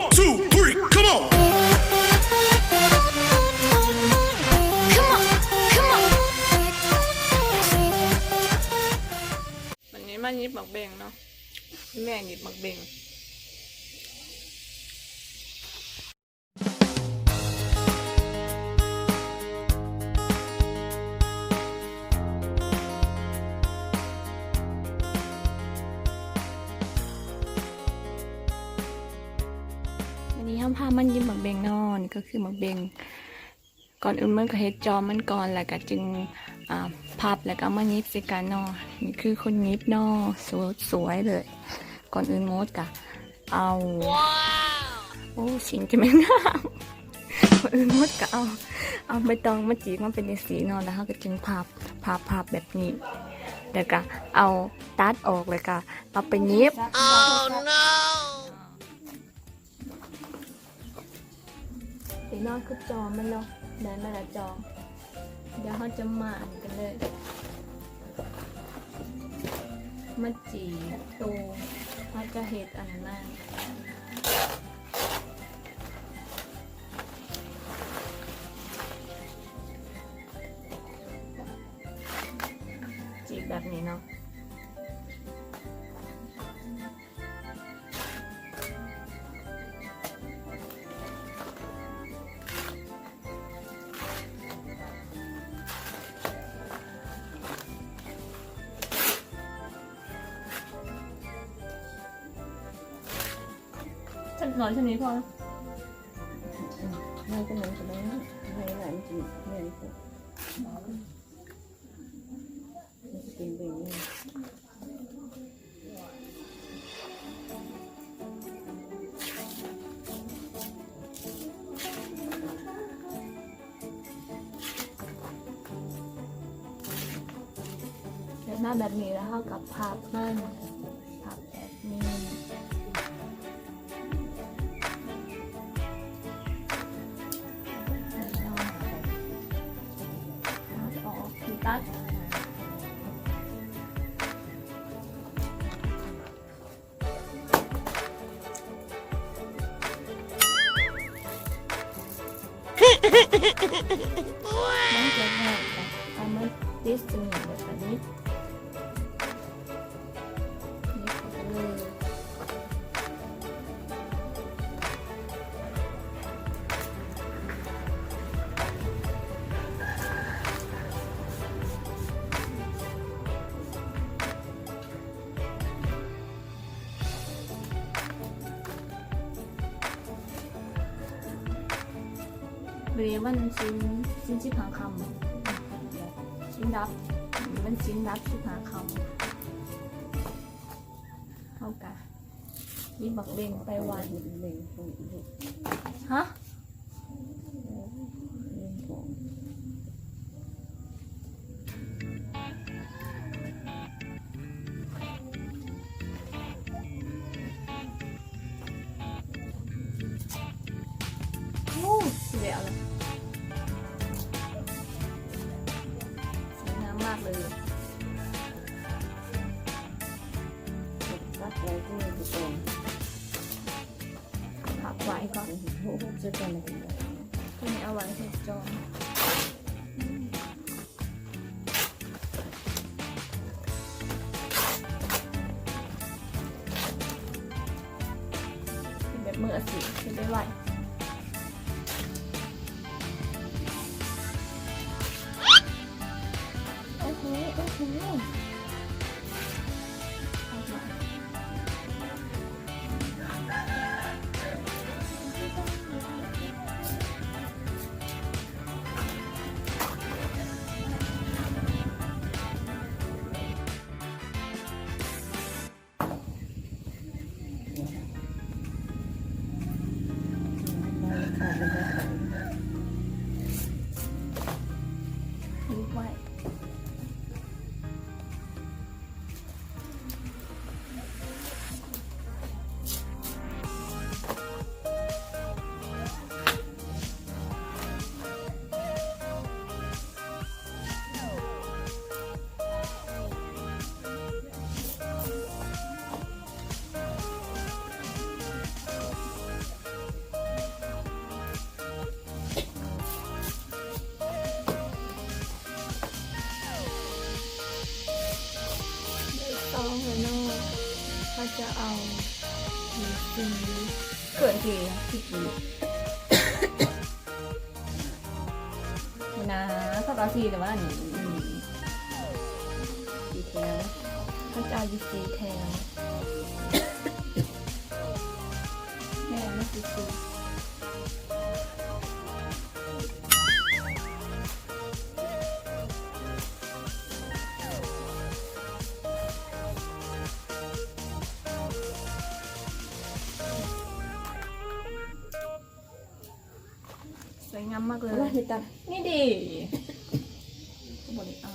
One, two, three, come on. Come on, come on. วันนี้มาหยิบหมักเบงเนาะแม่หยิบหมักเบงวันนี้ห้ามพามันหยิบหมักเบงเนาะนี่ก็คือหมักเบงก่อนอื่นมันก็เฮ็ดจอมันก่อนแล้วก็จึงพับแล้วก็มาหยิบสิกันเนาะนี่คือคนหยิบเนาะสวยเลย ก่อนอื่นโมดกะเอาโอ้สินจะไม่งามก่อนอื่นโมดกะเอาใบตองมาจีบมันเป็นสีเนาะแล้วเขาก็จึงพับแบบนี้แล้วก็เอาตัดออกเลยก็เอาไปหยิบ Oh no. ตีนอนคือจอมันเนาะได้มาละจอเดี๋ยวเขาจะมาอ่านกันเลยมาจีบตัวเขาจะเห็ดอันนั้นจีบแบบนี้เนาะฉันนอนเช่นนี้พอ hai cái này của nó hai cái này chị này tìm về nha เดี๋ยวหน้าแบบนี้แล้วเท่ากับพับมันพับแบบนี้ตัดมันจะง่ายค่ะเอามาดิสต์แบบนี้นี่เข้าไปเลยเรียกว่าชิ้นชิบหางคำชิ้นดับมันชิ้นดับชิบหางคำเท่ากันนี่บักเบงไปวัน mình ฮะโอ้สวยเลยสวยงามมากเลย bắt lấy cái này thì còn พับไว้ก่อน hỗ trợ cho này ตัวนี้เอาไว้ให้จองเป็นแบบมืออาชีพใช้ได้ไวโอ้โหโอ้โหออกมาลุกไว้ น สีเกิดสีกี่นะเขาเอาสีแต่ว่านี่ สีแทน เขาจะเอายูสีแทนแม่ไม่สีสีสวยงามมากเลย ว่าที่ตัด นี่ดิบริเอา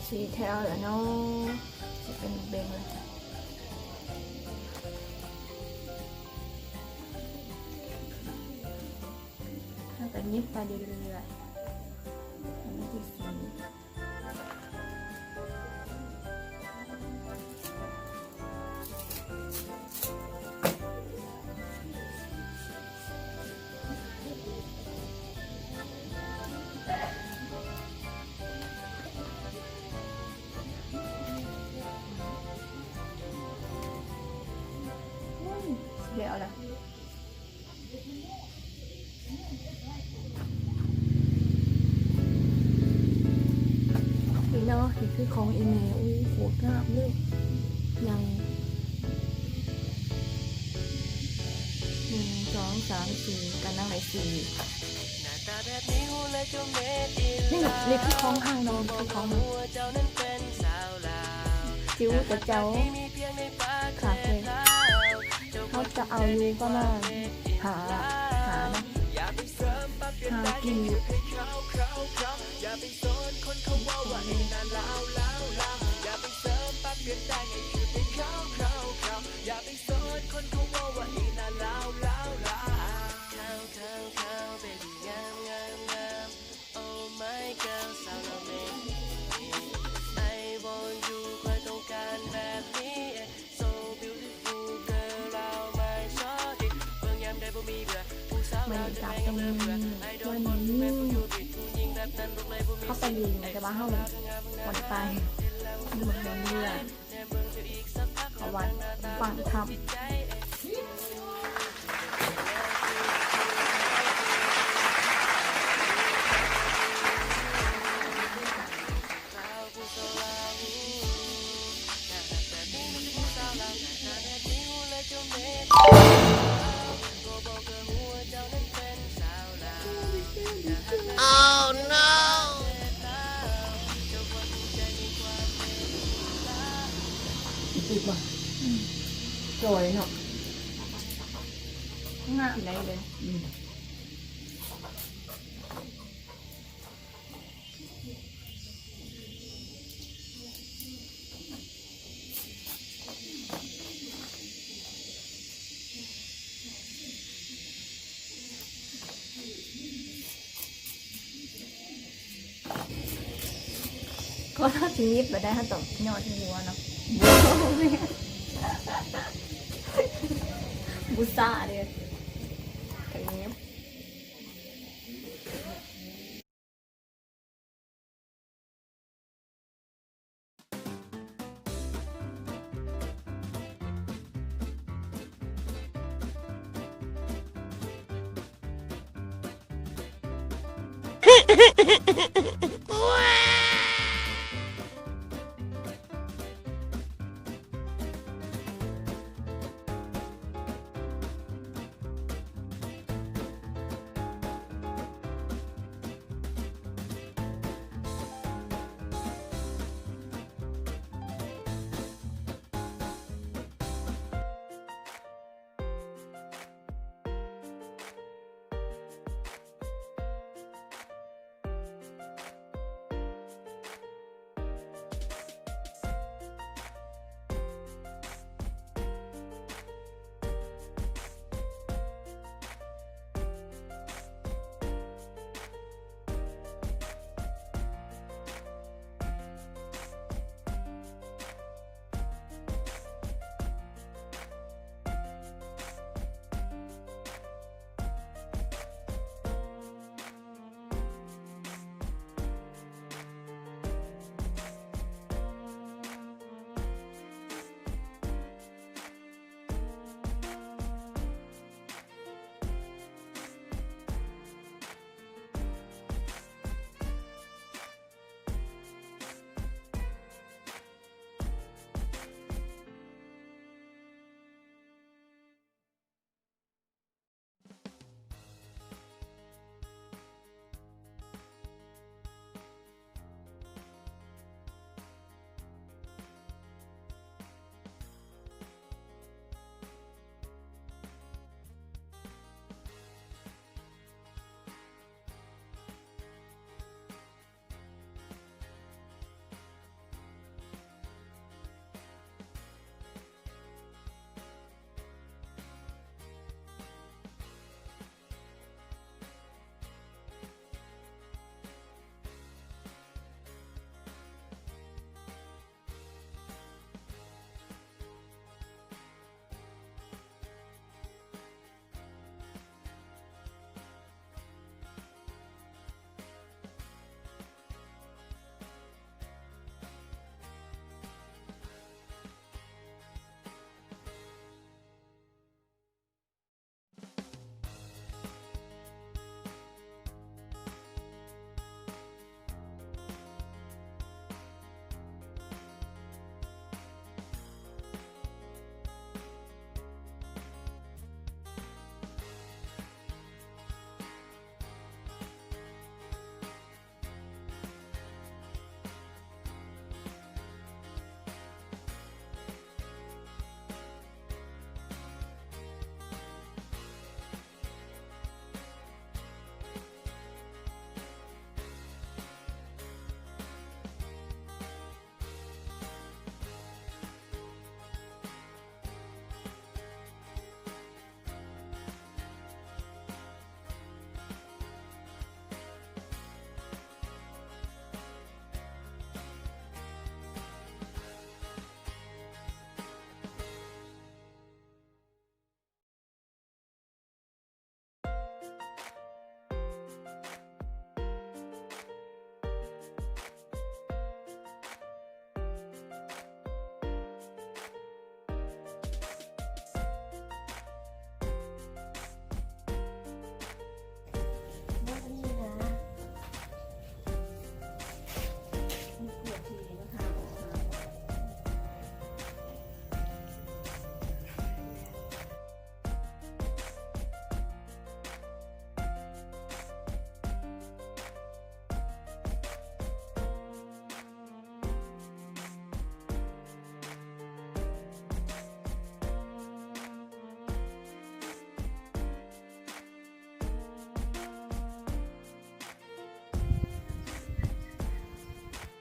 สีแถวแล้วเนาะจะเป็นเบงเลยถ้ากันยิบไปเรื่อยๆอันนี้ที่สีเดี๋ยวละนี่เนาะนี่คือของอีเมลอู้โหงามเลยยัง1 2 3 4กันนั่งไหน4นี่คือของห้างนอนคือของจิ๋วแต่เจ้าขาดเลยเขาจะเอาอยู่ประมาณหานะหากินอยู่บรรยากาศตรงนี้วันนี้เขาไปยิงแต่ว่าเขาวันไปอยู่บนเรือเขาวันฝั่งทำOh no! ติดป่ะจอยเนาะ งามได้เลยก็ถ้าจะยิบไปได้ถ้าตกยอดหัวเนาะบุษาเลยอย่างนี้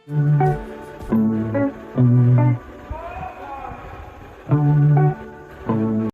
เ